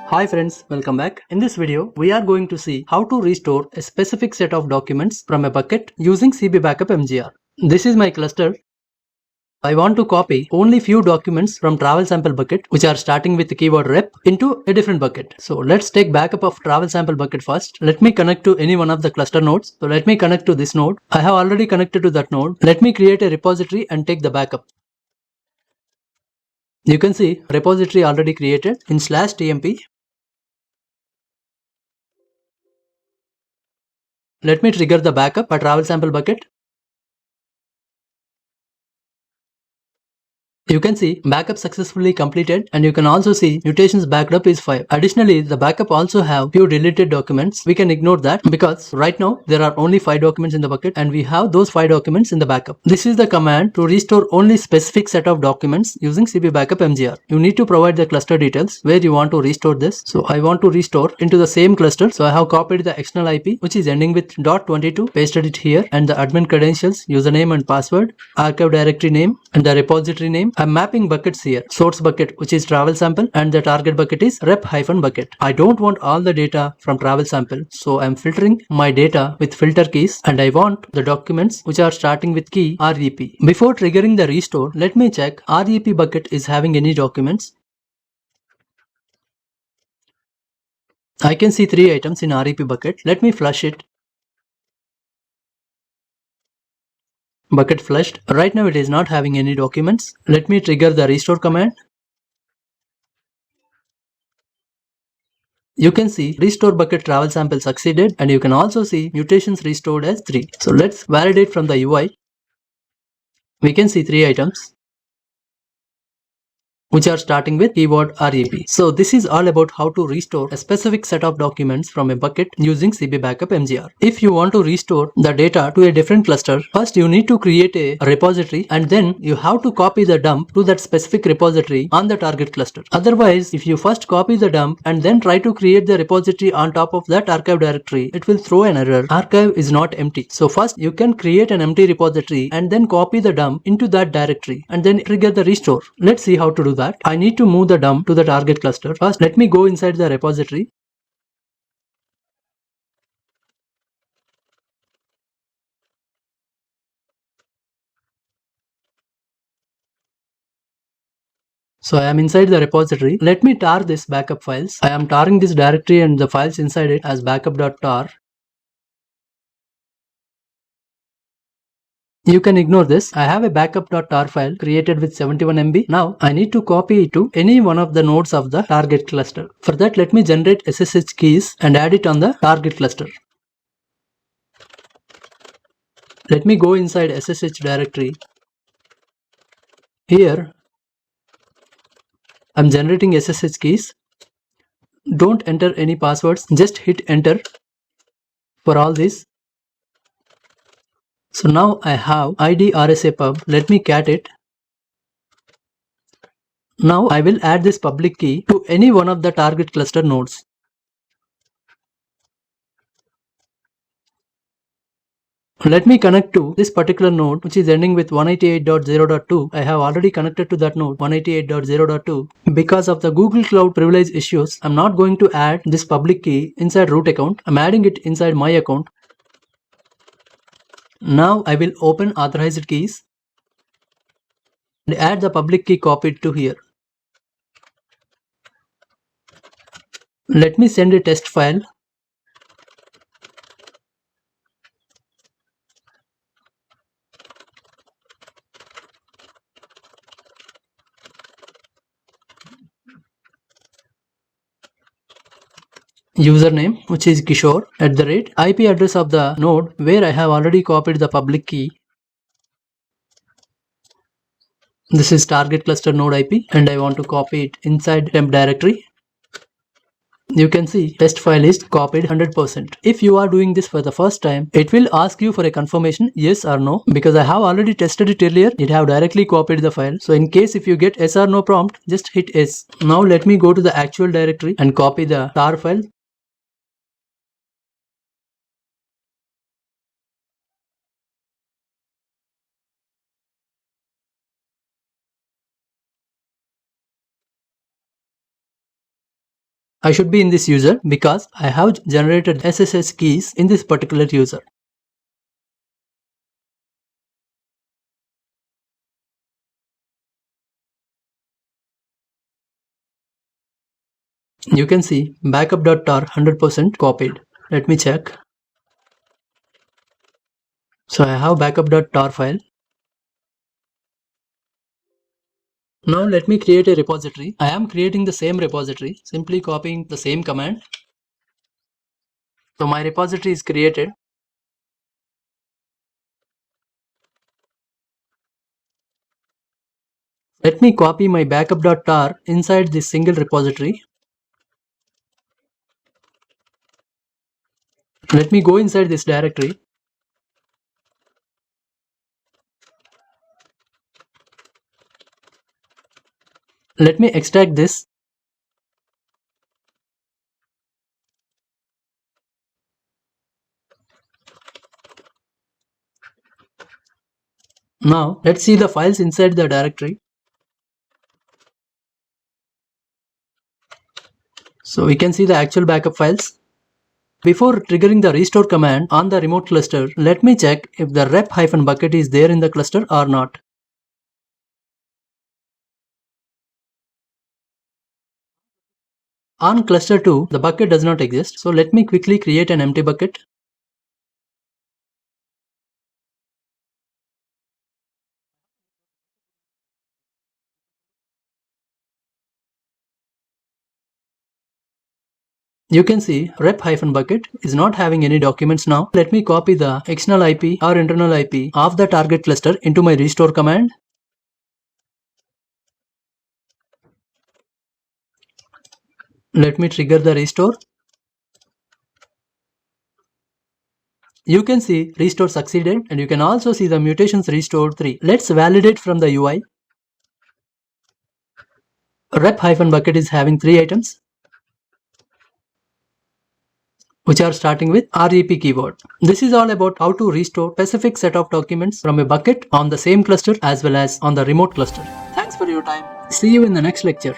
Hi friends, welcome back. In this video, we are going to see how to restore a specific set of documents from a bucket using cbbackupmgr. This is my cluster. I want to copy only few documents from travel sample bucket which are starting with the keyword rep into a different bucket. So let's take backup of travel sample bucket first. Let me connect to any one of the cluster nodes. So let me connect to this node. I have already connected to that node. Let me create a repository and take the backup. You can see repository already created in /tmp. Let me trigger the backup for travel sample bucket. You can see backup successfully completed, and you can also see mutations backed up is 5. Additionally, the backup also have few deleted documents. We can ignore that because right now there are only 5 documents in the bucket and we have those 5 documents in the backup. This is the command to restore only specific set of documents using cbbackupmgr. You need to provide the cluster details where you want to restore this. So I want to restore into the same cluster. So I have copied the external IP which is ending with .22, pasted it here, and the admin credentials, username and password, archive directory name and the repository name. I'm mapping buckets here. Source bucket which is travel sample and the target bucket is rep-bucket. I don't want all the data from travel sample, so I'm filtering my data with filter keys and I want the documents which are starting with key rep. Before triggering the restore, let me check rep bucket is having any documents. I can see 3 items in rep bucket. Let me flush it. Bucket flushed. Right now it is not having any documents. Let me trigger the restore command. You can see restore bucket travel sample succeeded, and you can also see mutations restored as 3. So let's validate from the UI. We can see 3 items which are starting with keyword rep. So this is all about how to restore a specific set of documents from a bucket using cbbackupmgr. If you want to restore the data to a different cluster, first you need to create a repository and then you have to copy the dump to that specific repository on the target cluster. Otherwise, if you first copy the dump and then try to create the repository on top of that archive directory, it will throw an error. Archive is not empty. So first you can create an empty repository and then copy the dump into that directory and then trigger the restore. Let's see how to do that. I need to move the dump to the target cluster. First, let me go inside the repository. So I am inside the repository. Let me tar this backup files. I am tarring this directory and the files inside it as backup.tar. You can ignore this. I have a backup.tar file created with 71 MB. Now I need to copy it to any one of the nodes of the target cluster. For that, let me generate SSH keys and add it on the target cluster. Let me go inside SSH directory. Here I'm generating SSH keys. Don't enter any passwords, just hit enter for all this. So now I have ID RSA pub. Let me cat it. Now I will add this public key to any one of the target cluster nodes. Let me connect to this particular node which is ending with 188.0.2. I have already connected to that node 188.0.2. Because of the Google Cloud privilege issues, I'm not going to add this public key inside root account. I'm adding it inside my account. Now I will open authorized keys and add the public key copied to here. Let me send a test file. Username which is Kishore @ IP address of the node where I have already copied the public key. This is target cluster node IP and I want to copy it inside temp directory. You can see test file is copied 100%. If you are doing this for the first time, it will ask you for a confirmation yes or no. Because I have already tested it earlier, it have directly copied the file. So in case if you get yes or no prompt, just hit yes. Now let me go to the actual directory and copy the tar file. I should be in this user because I have generated SSH keys in this particular user. You can see backup.tar 100% copied. Let me check. So I have backup.tar file. Now let me create a repository. I am creating the same repository, simply copying the same command. So my repository is created. Let me copy my backup.tar inside this single repository. Let me go inside this directory. Let me extract this. Now let's see the files inside the directory. So we can see the actual backup files. Before triggering the restore command on the remote cluster, let me check if the rep-bucket is there in the cluster or not. On cluster 2, the bucket does not exist, so let me quickly create an empty bucket. You can see rep-bucket is not having any documents now. Let me copy the external IP or internal IP of the target cluster into my restore command. Let me trigger the restore. You can see restore succeeded, and you can also see the mutations restored 3. Let's validate from the UI. Rep-bucket is having 3 items, which are starting with REP keyword. This is all about how to restore specific set of documents from a bucket on the same cluster as well as on the remote cluster. Thanks for your time. See you in the next lecture.